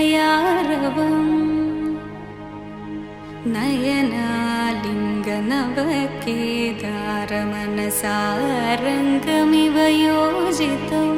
मधुरानन्दहृदयारण्यस्वरलावण्यप्रणयारवम् नयनालिङ्गनवकेदारमनसारङ्गमिव योजितम्।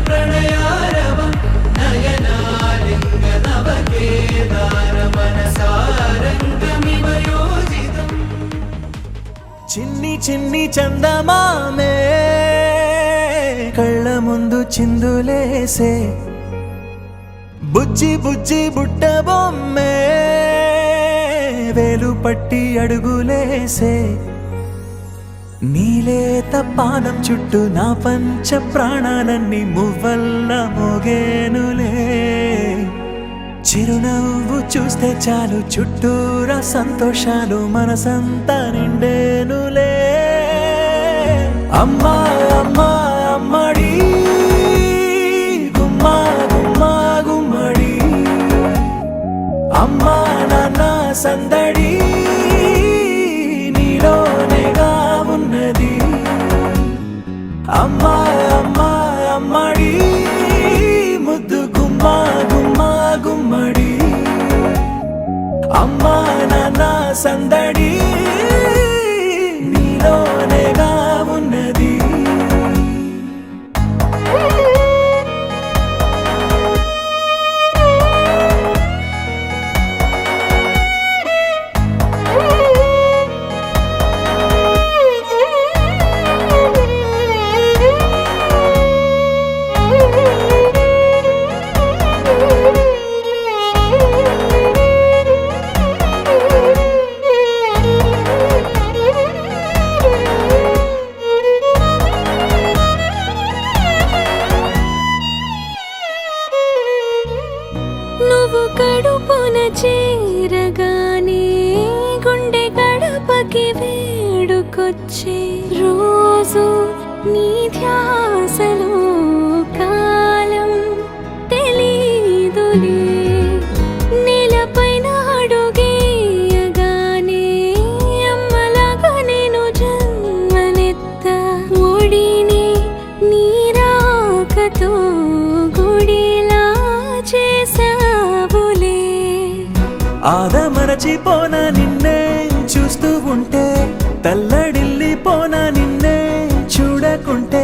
मधुरानन्दहृदयारण्यस्वरलावण्यप्रणयारवम् नयनालिङ्गनवकेदारमनसारङ्गमिव योजितम्। చిన్ని చిన్ని చందమామే కళ్ళ ముందు చిందులేసే బుజ్జి బుజ్జి బుట్ట బొమ్మే వేలు పట్టి అడుగులేసే నీలేత పానం చుట్టూ నా పంచ ప్రాణాలన్నీ మువ్వల్ల మోగేనులే చిరునవ్వు చూస్తే చాలు చుట్టూరా సంతోషాలు మనసంతా నిండేనులే అమ్మా అమ్మా అమ్మడి గుమ్మా గుమ్మా గుమ్మడి అమ్మా నాన్న సందడి నీలోనేగా ఉన్నది అమ్మా అమ్మా అమ్మడి ముద్దు గుమ్మా గుమ్మా గుమ్మడి అమ్మా నాన్న సందడి నీలోనేగా ఉన్నది నువ్వు కడుపున చేరగానే గుండె గడపకి వేడుకొచ్చే రోజు నీ ధ్యాసలో కాలం తెలీదులే నేలపైన అడుగేయగానే అమ్మలాగా నేను జన్మనెత్త ఒడిని నీ రాకతో గుడిలా చేసావులే ఆదమరచిపోన నిన్నే చూస్తూ ఉంటే తల్లడిల్లిపోన నిన్నే చూడకుంటే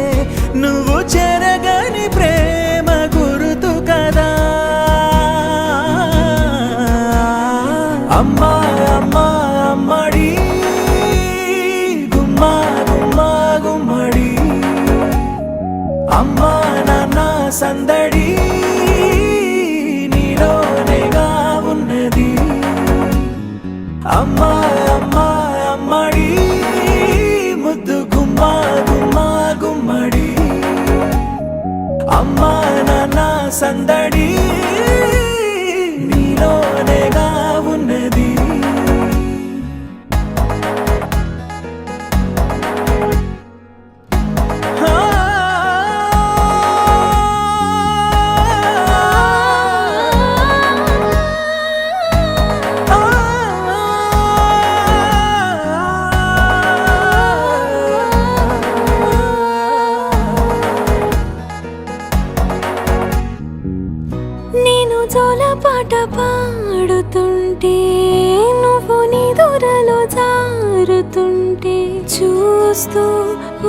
నువ్వు చెరగని ప్రేమ గురుతు కదా అమ్మా అమ్మా అమ్మడి గుమ్మా గుమ్మా గుమ్మడి అమ్మా నాన్న సందడి నీలోనేగా ఉన్నది అమ్మా అమ్మా అమ్మడి ముద్దు గుమ్మా గుమ్మా గుమ్మడి అమ్మా నాన్న సందడి నీలోనేగా ఉన్నది నేను జోలపాట పాడుతుంటే నువ్వు నిదురలో జారుతుంటే చూస్తూ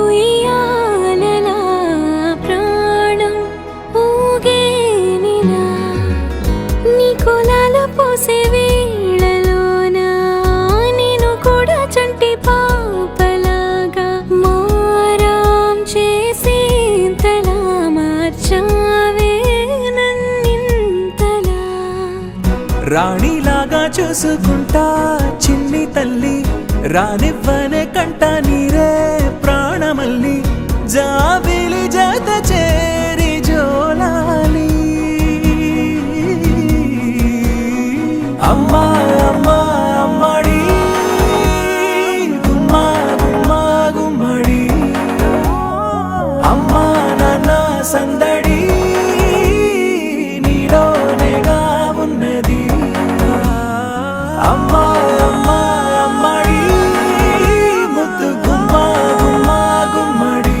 ఉయ్యాలలా ప్రాణం ఊగేనిలా నీ కులాల పోసే వేళలోన నేను కూడా చంటి పాపలాగా మారాం చేసేంతలా మార్చావే నన్నింతలా రాణిలాగా చూసుకుంటా చిన్ని తల్లి రానివ్వనే కంట నీరే ప్రాణమల్లి జాబిలి జత చేరి జోలాలి అమ్మా అమ్మా అమ్మడి అమ్మా అమ్మా అమ్మడి ముద్దు గుమ్మా గుమ్మా గుమ్మడి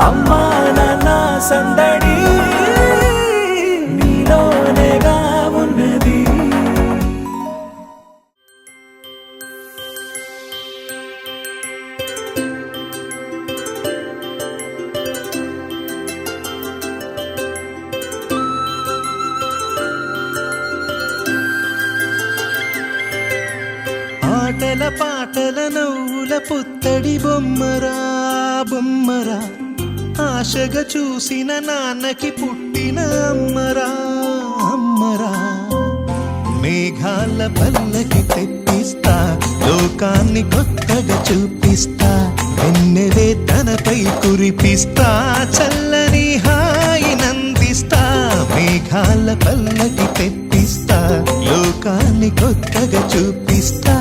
అమ్మా నాన్న సందడి నీలోనేగా ఉన్నది. ఆటల పాటల నవ్వుల పుత్తడి బొమ్మరా బొమ్మరా ఆశగా చూసిన నాన్నకి పుట్టిన అమ్మరా అమ్మరా మేఘాల పల్లకి తెప్పిస్తా లోకాన్ని కొత్తగా చూపిస్తా వెన్నెలే తనపై కురిపిస్తా చల్లని హాయినందిస్తా మేఘాల పల్లకి తెప్పిస్తా లోకాన్ని కొత్తగా చూపిస్తా